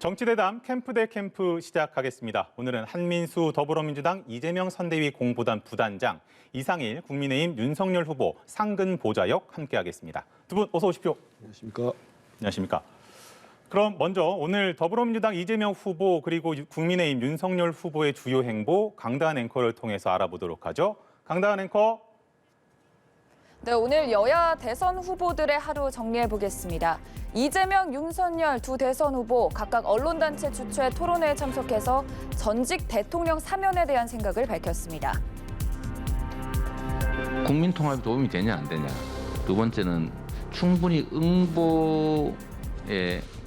정치대담 캠프 대 캠프 시작하겠습니다. 오늘은 한민수 더불어민주당 이재명 선대위 공보단 부단장, 이상일 국민의힘 윤석열 후보 상근 보좌역 함께하겠습니다. 두 분 어서 오십시오. 안녕하십니까. 안녕하십니까. 그럼 먼저 오늘 더불어민주당 이재명 후보 그리고 국민의힘 윤석열 후보의 주요 행보 강다한 앵커를 통해서 알아보도록 하죠. 강다한 앵커. 네, 오늘 여야 대선 후보들의 하루 정리해 보겠습니다. 이재명, 윤석열 두 대선 후보 각각 언론단체 주최 토론회에 참석해서 전직 대통령 사면에 대한 생각을 밝혔습니다. 국민 통합에 도움이 되냐 안 되냐. 두 번째는 충분히 응보의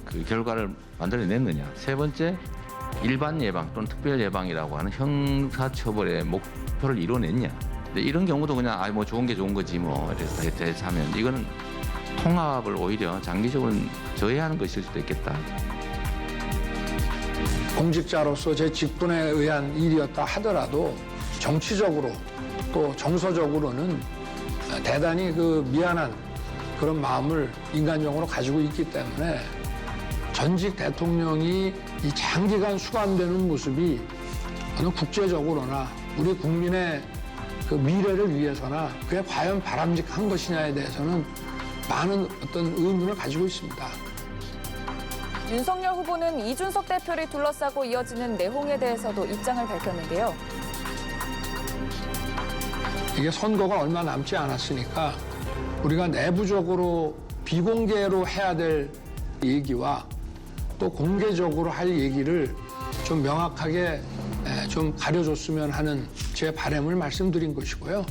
그 결과를 만들어냈느냐. 세 번째, 일반 예방 또는 특별 예방이라고 하는 형사처벌의 목표를 이뤄냈냐. 이런 경우도 그냥 뭐 좋은 게 좋은 거지 뭐 이렇게 하면 이거는 통합을 오히려 장기적으로 저해하는 것일 수도 있겠다. 공직자로서 제 직분에 의한 일이었다 하더라도 정치적으로 또 정서적으로는 대단히 미안한 그런 마음을 인간적으로 가지고 있기 때문에 전직 대통령이 이 장기간 수감되는 모습이 어느 국제적으로나 우리 국민의 그 미래를 위해서나 그게 과연 바람직한 것이냐에 대해서는 많은 어떤 의문을 가지고 있습니다. 윤석열 후보는 이준석 대표를 둘러싸고 이어지는 내홍에 대해서도 입장을 밝혔는데요. 이게 선거가 얼마 남지 않았으니까 우리가 내부적으로 비공개로 해야 될 얘기와 또 공개적으로 할 얘기를 좀 명확하게 좀 가려줬으면 하는 제 바람을 말씀드린 것이고요.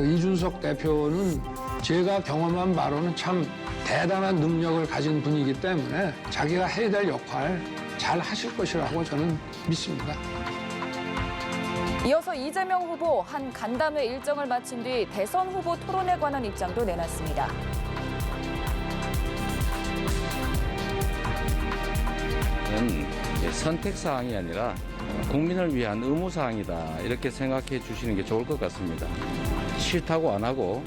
이준석 대표는 제가 경험한 바로는 참 대단한 능력을 가진 분이기 때문에 자기가 해야 될 역할 잘 하실 것이라고 저는 믿습니다. 이어서 이재명 후보 한 간담회 일정을 마친 뒤 대선 후보 토론에 관한 입장도 내놨습니다. 선택사항이 아니라 국민을 위한 의무사항이다 이렇게 생각해 주시는 게 좋을 것 같습니다. 싫다고 안 하고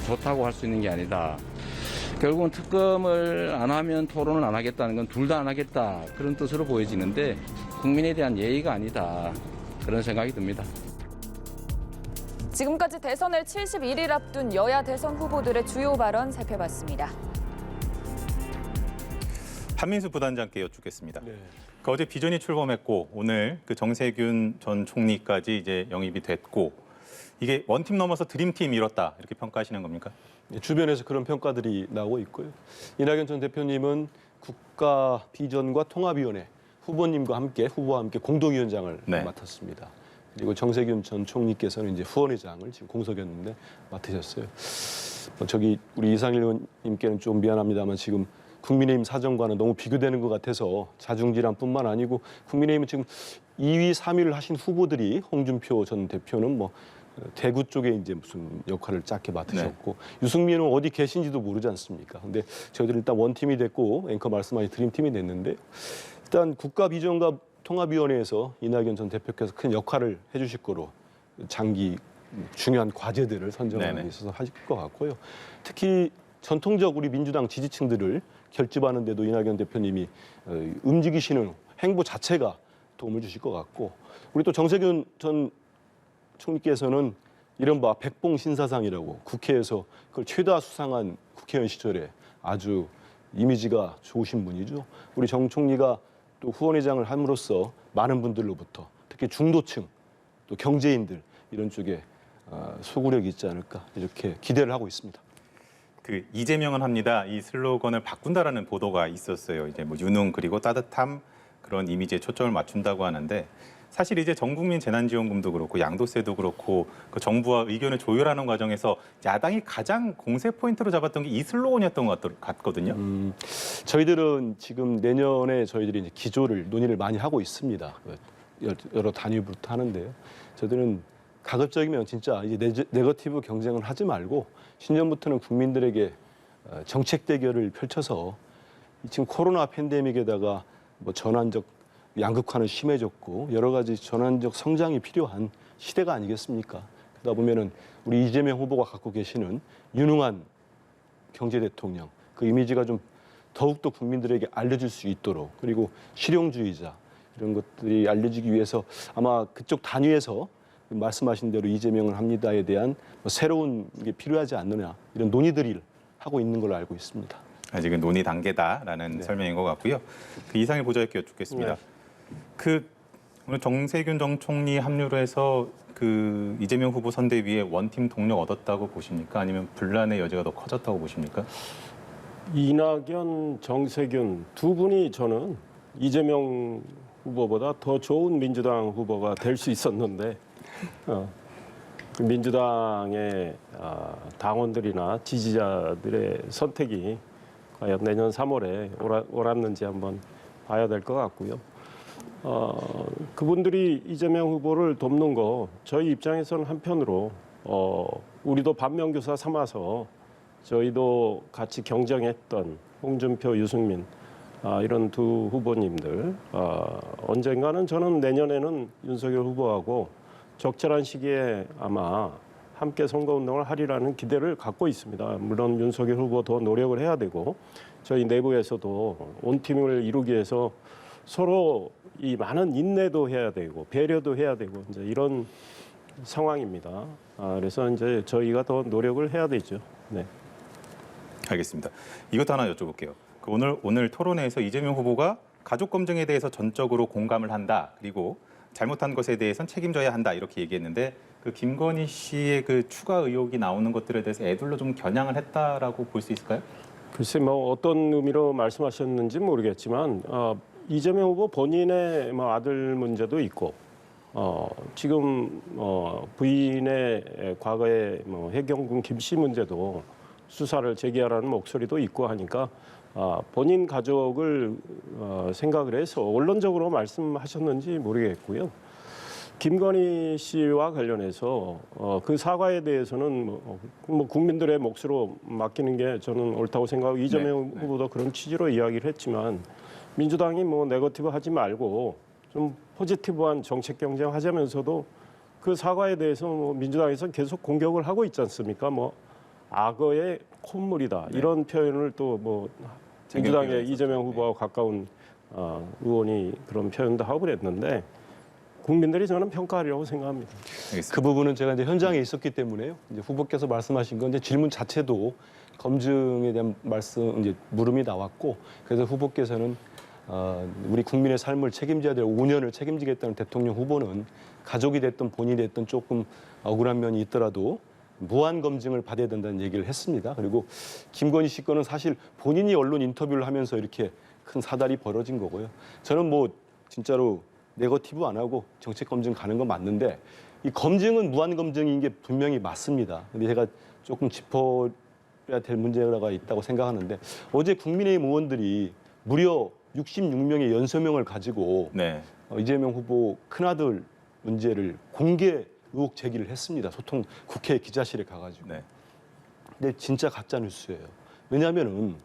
좋다고 할 수 있는 게 아니다. 결국은 특검을 안 하면 토론을 안 하겠다는 건 둘 다 안 하겠다 그런 뜻으로 보여지는데 국민에 대한 예의가 아니다 그런 생각이 듭니다. 지금까지 대선을 71일 앞둔 여야 대선 후보들의 주요 발언 살펴봤습니다. 한민수 부단장께 여쭙겠습니다. 어제 비전이 출범했고 오늘 그 정세균 전 총리까지 이제 영입이 됐고 이게 원팀 넘어서 드림팀 이뤘다 이렇게 평가하시는 겁니까? 주변에서 그런 평가들이 나오고 있고요. 이낙연 전 대표님은 국가 비전과 통합위원회 후보와 함께 공동위원장을 맡았습니다. 그리고 정세균 전 총리께서는 이제 후원회장을 지금 공석였는데 맡으셨어요. 우리 이상일 의원님께는 좀 미안합니다만 지금 국민의힘 사정과는 너무 비교되는 것 같아서 자중질환뿐만 아니고 국민의힘은 지금 2위, 3위를 하신 후보들이 홍준표 전 대표는 뭐 대구 쪽에 이제 무슨 역할을 작게 맡으셨고 유승민 의원은 어디 계신지도 모르지 않습니까? 근데 저희들은 일단 원팀이 됐고 앵커 말씀하신 드림팀이 됐는데 일단 국가 비전과 통합위원회에서 이낙연 전 대표께서 큰 역할을 해주실 거로 장기 중요한 과제들을 선정하는 데 있어서 하실 것 같고요. 특히 전통적 우리 민주당 지지층들을 결집하는 데도 이낙연 대표님이 움직이시는 행보 자체가 도움을 주실 것 같고 우리 또 정세균 전 총리께서는 이른바 백봉신사상이라고 국회에서 그걸 최다 수상한 국회의원 시절에 아주 이미지가 좋으신 분이죠. 우리 정 총리가 또 후원회장을 함으로써 많은 분들로부터 특히 중도층 또 경제인들 이런 쪽에 소구력이 있지 않을까 이렇게 기대를 하고 있습니다. 그 이재명은 합니다. 이 슬로건을 바꾼다라는 보도가 있었어요. 이제 뭐 유능 그리고 따뜻함 그런 이미지에 초점을 맞춘다고 하는데 사실 이제 전국민 재난지원금도 그렇고 양도세도 그렇고 그 정부와 의견을 조율하는 과정에서 야당이 가장 공세 포인트로 잡았던 게 이 슬로건이었던 것 같거든요. 저희들은 지금 내년에 저희들이 이제 기조를 논의를 많이 하고 있습니다. 여러 단위부터 하는데요. 저희들은 가급적이면 진짜 이제 네거티브 경쟁을 하지 말고 신년부터는 국민들에게 정책 대결을 펼쳐서 지금 코로나 팬데믹에다가 뭐 전환적 양극화는 심해졌고 여러 가지 전환적 성장이 필요한 시대가 아니겠습니까? 그러다 보면은 우리 이재명 후보가 갖고 계시는 유능한 경제 대통령 그 이미지가 좀 더욱더 국민들에게 알려질 수 있도록 그리고 실용주의자 이런 것들이 알려지기 위해서 아마 그쪽 단위에서 말씀하신 대로 이재명을 합니다에 대한 새로운 게 필요하지 않느냐 이런 논의들을 하고 있는 걸로 알고 있습니다. 아직은 논의 단계다라는 설명인 것 같고요. 그 이상일 보좌관께 여쭙겠습니다. 그 오늘 정세균 전 총리 합류로 해서 그 이재명 후보 선대위에 원팀 동력 얻었다고 보십니까? 아니면 분란의 여지가 더 커졌다고 보십니까? 이낙연, 정세균 두 분이 저는 이재명 후보보다 더 좋은 민주당 후보가 될 수 있었는데 민주당의 당원들이나 지지자들의 선택이 과연 내년 3월에 옳았는지 한번 봐야 될 것 같고요. 그분들이 이재명 후보를 돕는 거 저희 입장에서는 한편으로 우리도 반면교사 삼아서 저희도 같이 경쟁했던 홍준표, 유승민 이런 두 후보님들 언젠가는 저는 내년에는 윤석열 후보하고 적절한 시기에 아마 함께 선거운동을 하리라는 기대를 갖고 있습니다. 물론 윤석열 후보 더 노력을 해야 되고 저희 내부에서도 온 팀을 이루기 위해서 서로 이 많은 인내도 해야 되고 배려도 해야 되고 이제 이런 상황입니다. 그래서 이제 저희가 더 노력을 해야 되죠. 네. 알겠습니다. 이것도 하나 여쭤볼게요. 그 오늘 토론회에서 이재명 후보가 가족 검증에 대해서 전적으로 공감을 한다. 그리고 잘못한 것에 대해서는 책임져야 한다. 이렇게 얘기했는데 그 김건희 씨의 그 추가 의혹이 나오는 것들에 대해서 애둘러 좀 겨냥을 했다라고 볼 수 있을까요? 글쎄 뭐 어떤 의미로 말씀하셨는지 모르겠지만 이재명 후보 본인의 뭐 아들 문제도 있고 지금 부인의 과거의 뭐 해경군 김 씨 문제도 수사를 재개하라는 목소리도 있고 하니까 본인 가족을 생각을 해서 언론적으로 말씀하셨는지 모르겠고요. 김건희 씨와 관련해서 그 사과에 대해서는 뭐 국민들의 몫으로 맡기는 게 저는 옳다고 생각하고 이재명 후보도 그런 취지로 이야기를 했지만 민주당이 뭐 네거티브 하지 말고 좀 포지티브한 정책 경쟁하자면서도 그 사과에 대해서 뭐 민주당에서 계속 공격을 하고 있지 않습니까? 뭐 악어의 콧물이다 이런 표현을 또 뭐 민주당의 이재명 후보와 가까운 의원이 그런 표현도 하고 그랬는데 국민들이 저는 평가하리라고 생각합니다. 알겠습니다. 그 부분은 제가 이제 현장에 있었기 때문에요. 이제 후보께서 말씀하신 건 이제 질문 자체도 검증에 대한 말씀 이제 물음이 나왔고 그래서 후보께서는 우리 국민의 삶을 책임져야 될 5년을 책임지겠다는 대통령 후보는 가족이 됐든 본인이 됐든 조금 억울한 면이 있더라도 무한 검증을 받아야 된다는 얘기를 했습니다. 그리고 김건희 씨 거는 사실 본인이 언론 인터뷰를 하면서 이렇게 큰 사달이 벌어진 거고요. 저는 뭐 진짜로 네거티브 안 하고 정책 검증 가는 건 맞는데 이 검증은 무한 검증인 게 분명히 맞습니다. 근데 제가 조금 짚어야 될 문제가 있다고 생각하는데 어제 국민의힘 의원들이 무려 66명의 연서명을 가지고 이재명 후보 큰아들 문제를 공개 의혹 제기를 했습니다. 소통 국회 기자실에 가가지고. 근데 진짜 가짜 뉴스예요. 왜냐하면은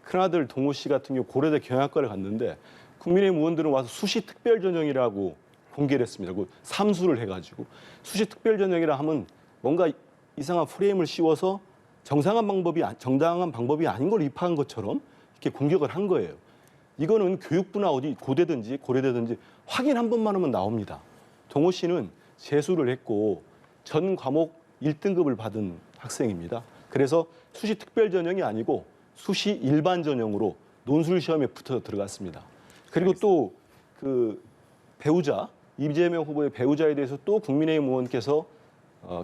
큰아들 동호 씨 같은 경우 고려대 경영학과를 갔는데 국민의힘 의원들은 와서 수시 특별 전형이라고 공개를 했습니다. 그 삼수를 해가지고 수시 특별 전형이라 하면 뭔가 이상한 프레임을 씌워서 정당한 방법이 아닌 걸 입학한 것처럼 이렇게 공격을 한 거예요. 이거는 교육부나 어디 고대든지 고려대든지 확인 한 번만 하면 나옵니다. 동호 씨는 재수를 했고 전 과목 1등급을 받은 학생입니다. 그래서 수시 특별 전형이 아니고 수시 일반 전형으로 논술 시험에 붙어 들어갔습니다. 그리고 또 그 배우자 이재명 후보의 배우자에 대해서 또 국민의힘 의원께서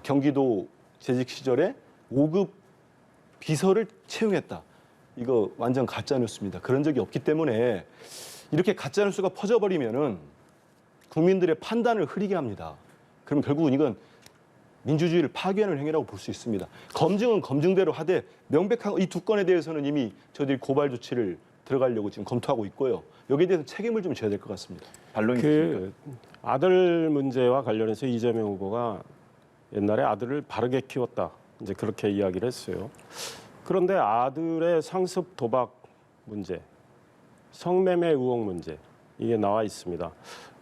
경기도 재직 시절에 5급 비서를 채용했다. 이거 완전 가짜 뉴스입니다. 그런 적이 없기 때문에 이렇게 가짜 뉴스가 퍼져버리면은 국민들의 판단을 흐리게 합니다. 그럼 결국은 이건 민주주의를 파괴하는 행위라고 볼 수 있습니다. 검증은 검증대로 하되 명백한 이 두 건에 대해서는 이미 저희들이 고발 조치를 들어가려고 지금 검토하고 있고요. 여기에 대해서 책임을 좀 져야 될 것 같습니다. 반론이 그 아들 문제와 관련해서 이재명 후보가 옛날에 아들을 바르게 키웠다. 이제 그렇게 이야기를 했어요. 그런데 아들의 상습 도박 문제, 성매매 의혹 문제 이게 나와 있습니다.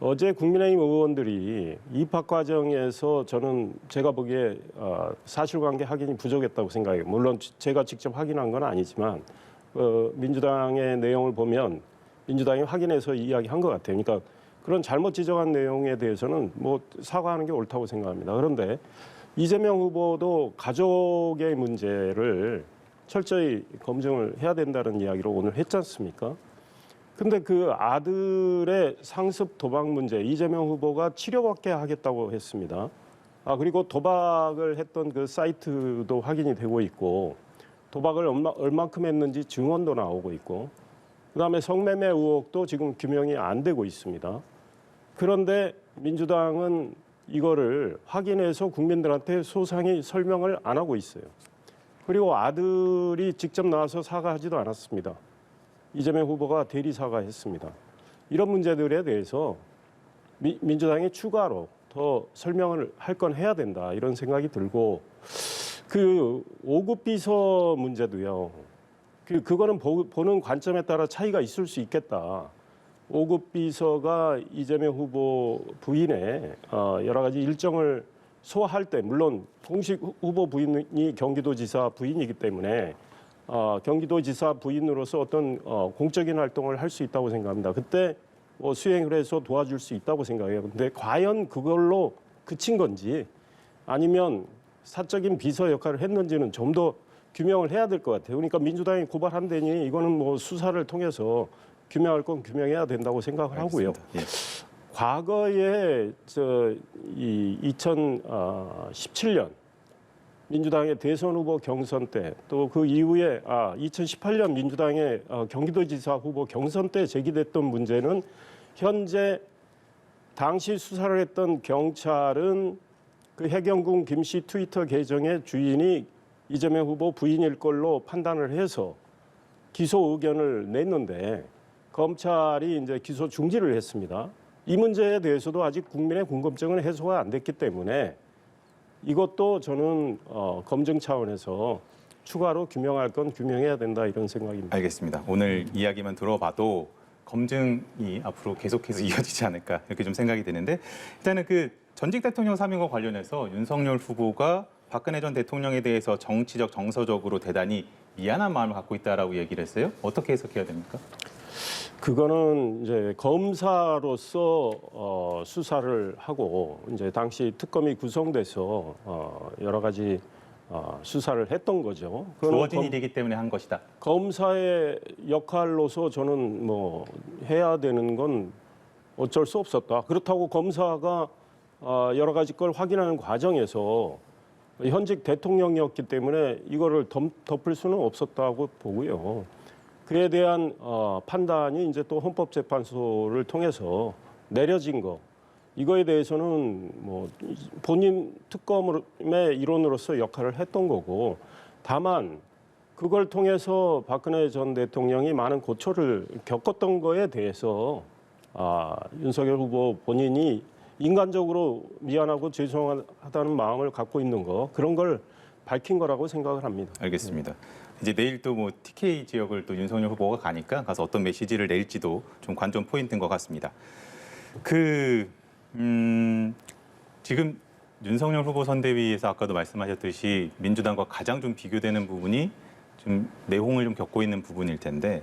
어제 국민의힘 의원들이 입학 과정에서 저는 제가 보기에 사실관계 확인이 부족했다고 생각해요. 물론 제가 직접 확인한 건 아니지만 민주당의 내용을 보면 민주당이 확인해서 이야기한 것 같아요. 그러니까 그런 잘못 지적한 내용에 대해서는 뭐 사과하는 게 옳다고 생각합니다. 그런데 이재명 후보도 가족의 문제를 철저히 검증을 해야 된다는 이야기를 오늘 했지 않습니까? 근데 그 아들의 상습 도박 문제, 이재명 후보가 치료받게 하겠다고 했습니다. 그리고 도박을 했던 그 사이트도 확인이 되고 있고, 도박을 얼마큼 했는지 증언도 나오고 있고, 그다음에 성매매 의혹도 지금 규명이 안 되고 있습니다. 그런데 민주당은 이거를 확인해서 국민들한테 소상히 설명을 안 하고 있어요. 그리고 아들이 직접 나와서 사과하지도 않았습니다. 이재명 후보가 대리 사과했습니다. 이런 문제들에 대해서 민주당이 추가로 더 설명을 할 건 해야 된다, 이런 생각이 들고, 그 5급 비서 문제도요. 그거는 보는 관점에 따라 차이가 있을 수 있겠다. 5급 비서가 이재명 후보 부인의 여러 가지 일정을 소화할 때, 물론 공식 후보 부인이 경기도지사 부인이기 때문에 경기도지사 부인으로서 어떤 공적인 활동을 할 수 있다고 생각합니다. 그때 뭐 수행을 해서 도와줄 수 있다고 생각해요. 근데 과연 그걸로 그친 건지 아니면 사적인 비서 역할을 했는지는 좀 더 규명을 해야 될 것 같아요. 그러니까 민주당이 고발한 데니 이거는 뭐 수사를 통해서 규명할 건 규명해야 된다고 생각을 하고요. 예. 과거에 이 2017년 민주당의 대선 후보 경선 때, 또 그 이후에 2018년 민주당의 경기도지사 후보 경선 때 제기됐던 문제는, 현재 당시 수사를 했던 경찰은 그 해경궁 김씨 트위터 계정의 주인이 이재명 후보 부인일 걸로 판단을 해서 기소 의견을 냈는데, 검찰이 이제 기소 중지를 했습니다. 이 문제에 대해서도 아직 국민의 궁금증은 해소가 안 됐기 때문에 이것도 저는 검증 차원에서 추가로 규명할 건 규명해야 된다, 이런 생각입니다. 알겠습니다. 오늘 이야기만 들어봐도 검증이 앞으로 계속해서 이어지지 않을까, 이렇게 좀 생각이 되는데, 일단은 그 전직 대통령 사면과 관련해서 윤석열 후보가 박근혜 전 대통령에 대해서 정치적, 정서적으로 대단히 미안한 마음을 갖고 있다라고 얘기를 했어요. 어떻게 해석해야 됩니까? 그거는 이제 검사로서 수사를 하고, 이제 당시 특검이 구성돼서 여러 가지 수사를 했던 거죠. 주어진 일이기 때문에 한 것이다. 검사의 역할로서 저는 뭐 해야 되는 건 어쩔 수 없었다. 그렇다고 검사가 여러 가지 걸 확인하는 과정에서 현직 대통령이었기 때문에 이거를 덮을 수는 없었다고 보고요. 그에 대한 판단이 이제 또 헌법재판소를 통해서 내려진 거, 이거에 대해서는 뭐 본인 특검의 일원으로서 역할을 했던 거고, 다만 그걸 통해서 박근혜 전 대통령이 많은 고초를 겪었던 거에 대해서 윤석열 후보 본인이 인간적으로 미안하고 죄송하다는 마음을 갖고 있는 거, 그런 걸 밝힌 거라고 생각을 합니다. 알겠습니다. 이제 내일 또 뭐 TK 지역을 또 윤석열 후보가 가니까 가서 어떤 메시지를 낼지도 좀 관전 포인트인 것 같습니다. 지금 윤석열 후보 선대위에서 아까도 말씀하셨듯이 민주당과 가장 좀 비교되는 부분이 좀 내홍을 좀 겪고 있는 부분일 텐데,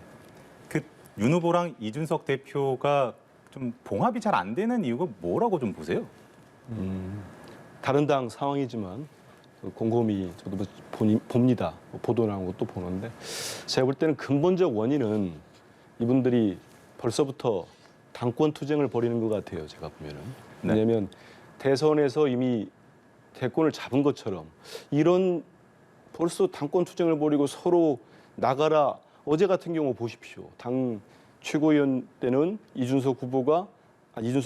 그 윤 후보랑 이준석 대표가 좀 봉합이 잘 안 되는 이유가 뭐라고 좀 보세요? 다른 당 상황이지만 곰곰이 저도 봅니다. 보도 나온 것도 보는데, 제가 볼 때는 근본적 원인은 이분들이 벌써부터 당권 투쟁을 벌이는 것 같아요. 제가 보면은. 왜냐하면 대선에서 이미 대권을 잡은 것처럼 이런 벌써 당권 투쟁을 벌이고 서로 나가라. 어제 같은 경우 보십시오. 당 최고위원 때는 이준석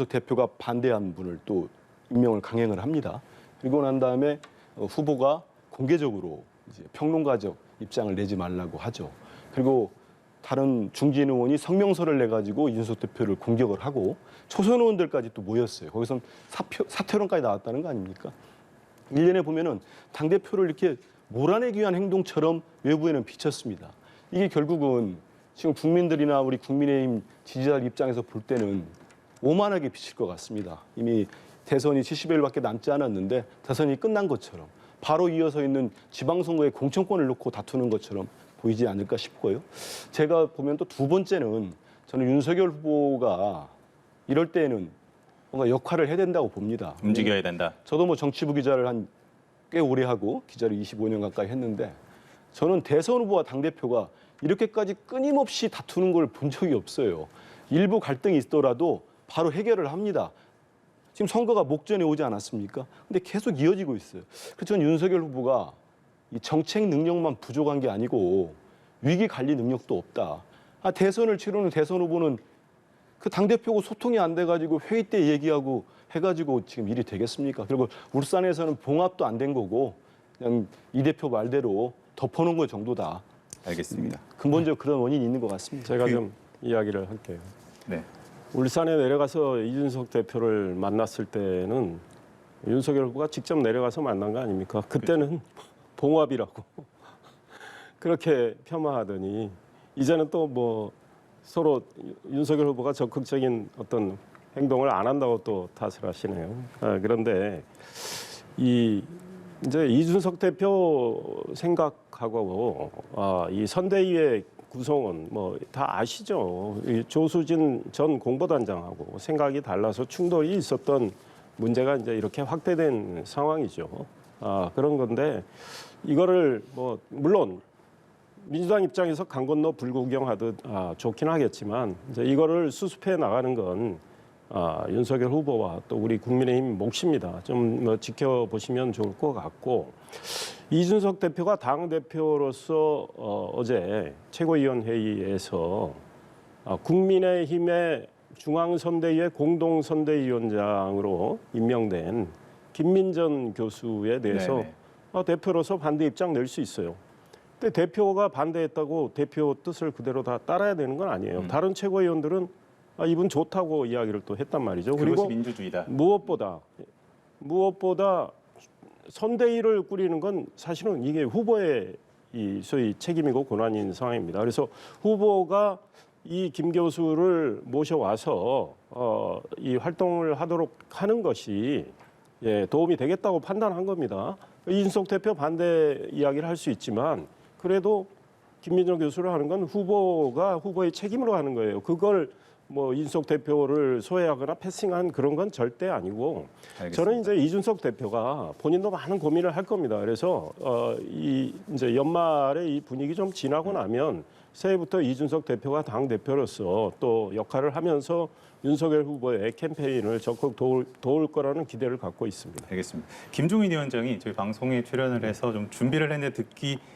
대표가 반대한 분을 또 임명을 강행을 합니다. 그리고 난 다음에 후보가 공개적으로 이제 평론가적 입장을 내지 말라고 하죠. 그리고 다른 중진 의원이 성명서를 내가지고 이준석 대표를 공격을 하고 초선 의원들까지 또 모였어요. 거기서 사퇴론까지 나왔다는 거 아닙니까? 일련에 보면은 당대표를 이렇게 몰아내기 위한 행동처럼 외부에는 비쳤습니다. 이게 결국은 지금 국민들이나 우리 국민의힘 지지자들 입장에서 볼 때는 오만하게 비칠 것 같습니다. 이미 대선이 70일밖에 남지 않았는데 대선이 끝난 것처럼 바로 이어서 있는 지방선거의 공천권을 놓고 다투는 것처럼 보이지 않을까 싶고요. 제가 보면 또 두 번째는 저는 윤석열 후보가 이럴 때에는 뭔가 역할을 해야 된다고 봅니다. 움직여야 된다. 저도 뭐 정치부 기자를 한 꽤 오래 하고 기자를 25년 가까이 했는데 저는 대선 후보와 당대표가 이렇게까지 끊임없이 다투는 걸 본 적이 없어요. 일부 갈등이 있더라도 바로 해결을 합니다. 지금 선거가 목전에 오지 않았습니까? 근데 계속 이어지고 있어요. 그래서 저는 윤석열 후보가 이 정책 능력만 부족한 게 아니고 위기 관리 능력도 없다. 대선을 치르는 대선 후보는 그 당대표하고 소통이 안 돼가지고 회의 때 얘기하고 해가지고 지금 일이 되겠습니까? 그리고 울산에서는 봉합도 안 된 거고 그냥 이 대표 말대로 덮어놓은 거 정도다. 알겠습니다. 근본적으로 그런 원인이 있는 것 같습니다. 제가 좀 이야기를 할게요. 네. 울산에 내려가서 이준석 대표를 만났을 때는 윤석열 후보가 직접 내려가서 만난 거 아닙니까? 그때는 봉합이라고 그렇게 폄하하더니 이제는 또 뭐 서로 윤석열 후보가 적극적인 어떤 행동을 안 한다고 또 탓을 하시네요. 그런데 이제 이준석 대표 생각하고 이 선대위의 구성은 뭐 다 아시죠. 이 조수진 전 공보단장하고 생각이 달라서 충돌이 있었던 문제가 이제 이렇게 확대된 상황이죠. 그런 건데 이거를 뭐 물론 민주당 입장에서 강 건너 불구경하듯 좋긴 하겠지만 이제 이거를 수습해 나가는 건 윤석열 후보와 또 우리 국민의힘 몫입니다. 좀 뭐 지켜보시면 좋을 것 같고 이준석 대표가 당 대표로서 어제 최고위원 회의에서 국민의힘의 중앙선대위의 공동선대위원장으로 임명된 김민전 교수에 대해서 대표로서 반대 입장 낼 수 있어요. 근데 대표가 반대했다고 대표 뜻을 그대로 다 따라야 되는 건 아니에요. 다른 최고위원들은 이분 좋다고 이야기를 또 했단 말이죠. 그것이 그리고 민주주의다. 무엇보다 선대위를 꾸리는 건 사실은 이게 후보의 이 소위 책임이고 권한인 상황입니다. 그래서 후보가 이 김 교수를 모셔와서 이 활동을 하도록 하는 것이 도움이 되겠다고 판단한 겁니다. 이준석 대표 반대 이야기를 할 수 있지만 그래도 김민정 교수를 하는 건 후보가 후보의 책임으로 하는 거예요. 그걸 뭐 이준석 대표를 소외하거나 패싱한 그런 건 절대 아니고 알겠습니다. 저는 이제 이준석 대표가 본인도 많은 고민을 할 겁니다. 그래서 이제 연말에 이 분위기 좀 지나고 나면 새해부터 이준석 대표가 당 대표로서 또 역할을 하면서 윤석열 후보의 캠페인을 적극 도울 거라는 기대를 갖고 있습니다. 알겠습니다. 김종인 위원장이 저희 방송에 출연을 해서 좀 준비를 했는데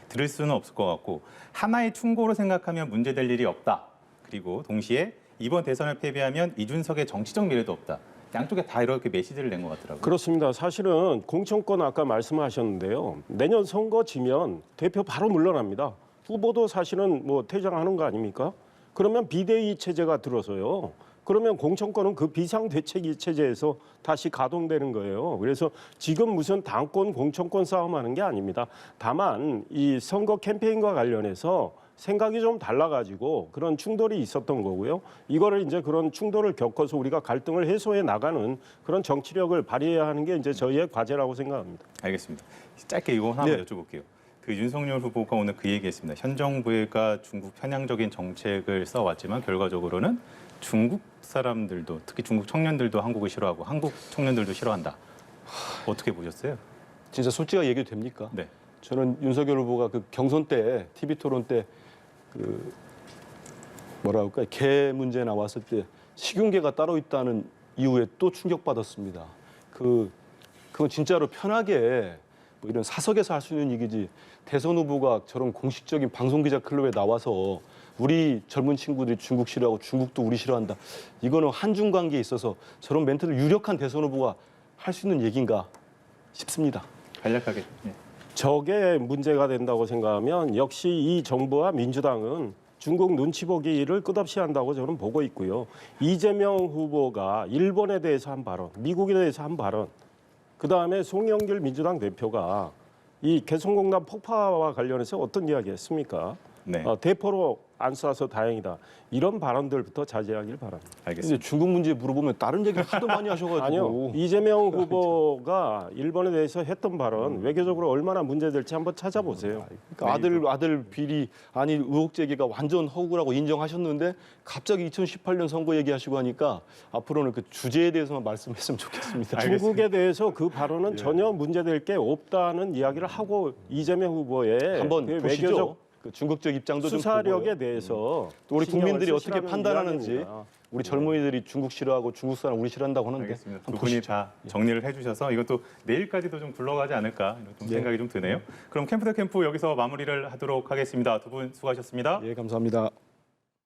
들을 수는 없을 것 같고 하나의 충고로 생각하면 문제될 일이 없다. 그리고 동시에 이번 대선을 패배하면 이준석의 정치적 미래도 없다. 양쪽에 다 이렇게 메시지를 낸 것 같더라고요. 그렇습니다. 사실은 공천권 아까 말씀하셨는데요. 내년 선거 지면 대표 바로 물러납니다. 후보도 사실은 뭐 퇴장하는 거 아닙니까? 그러면 비대위 체제가 들어서요. 그러면 공천권은 그 비상대책위 체제에서 다시 가동되는 거예요. 그래서 지금 무슨 당권 공천권 싸움하는 게 아닙니다. 다만 이 선거 캠페인과 관련해서 생각이 좀 달라가지고 그런 충돌이 있었던 거고요. 이거를 이제 그런 충돌을 겪어서 우리가 갈등을 해소해 나가는 그런 정치력을 발휘해야 하는 게 이제 저희의 과제라고 생각합니다. 알겠습니다. 짧게 이거 하나만 여쭤볼게요. 그 윤석열 후보가 오늘 그 얘기했습니다. 현 정부가 중국 편향적인 정책을 써왔지만 결과적으로는 중국 사람들도 특히 중국 청년들도 한국을 싫어하고 한국 청년들도 싫어한다. 어떻게 보셨어요? 진짜 솔직하게 얘기도 됩니까? 네. 저는 윤석열 후보가 그 경선 때 TV 토론 때 그 뭐라 할까요? 개 문제 나왔을 때 식용개가 따로 있다는 이유에 또 충격받았습니다. 그건 진짜로 편하게 뭐 이런 사석에서 할 수 있는 얘기지 대선 후보가 저런 공식적인 방송기자 클럽에 나와서 우리 젊은 친구들이 중국 싫어하고 중국도 우리 싫어한다. 이거는 한중 관계에 있어서 저런 멘트를 유력한 대선 후보가 할 수 있는 얘기인가 싶습니다. 간략하게. 예. 저게 문제가 된다고 생각하면 역시 이 정부와 민주당은 중국 눈치 보기를 끝없이 한다고 저는 보고 있고요. 이재명 후보가 일본에 대해서 한 발언, 미국에 대해서 한 발언, 그다음에 송영길 민주당 대표가 이 개성공단 폭파와 관련해서 어떤 이야기 했습니까? 네. 대포로 안 쏴서 다행이다. 이런 발언들부터 자제하길 바랍니다. 알겠습니다. 근데 중국 문제 물어보면 다른 얘기 하도 많이 하셔가지고. 아니요. 이재명 후보가 일본에 대해서 했던 발언 외교적으로 얼마나 문제될지 한번 찾아보세요. 그러니까 아들 비리 아니 의혹 제기가 완전 허구라고 인정하셨는데 갑자기 2018년 선거 얘기하시고 하니까 앞으로는 그 주제에 대해서만 말씀했으면 좋겠습니다. 중국에 대해서 그 발언은 전혀 문제될 게 없다는 이야기를 하고 이재명 후보의 한번 그 보시죠. 외교적 그 중국적 입장도 좀 수사력에 보고요. 대해서 또 우리 신경을 국민들이 어떻게 쓰시라는 판단하는지 이야기입니다. 우리 젊은이들이 중국 싫어하고 중국 사람 우리 싫어한다고 하는데 알겠습니다. 두 한번 분이 보시죠. 다 정리를 해주셔서 이것도 내일까지도 좀 굴러가지 않을까 이런 좀 생각이 좀 드네요. 그럼 캠프 대 캠프 여기서 마무리를 하도록 하겠습니다. 두 분 수고하셨습니다. 예, 감사합니다.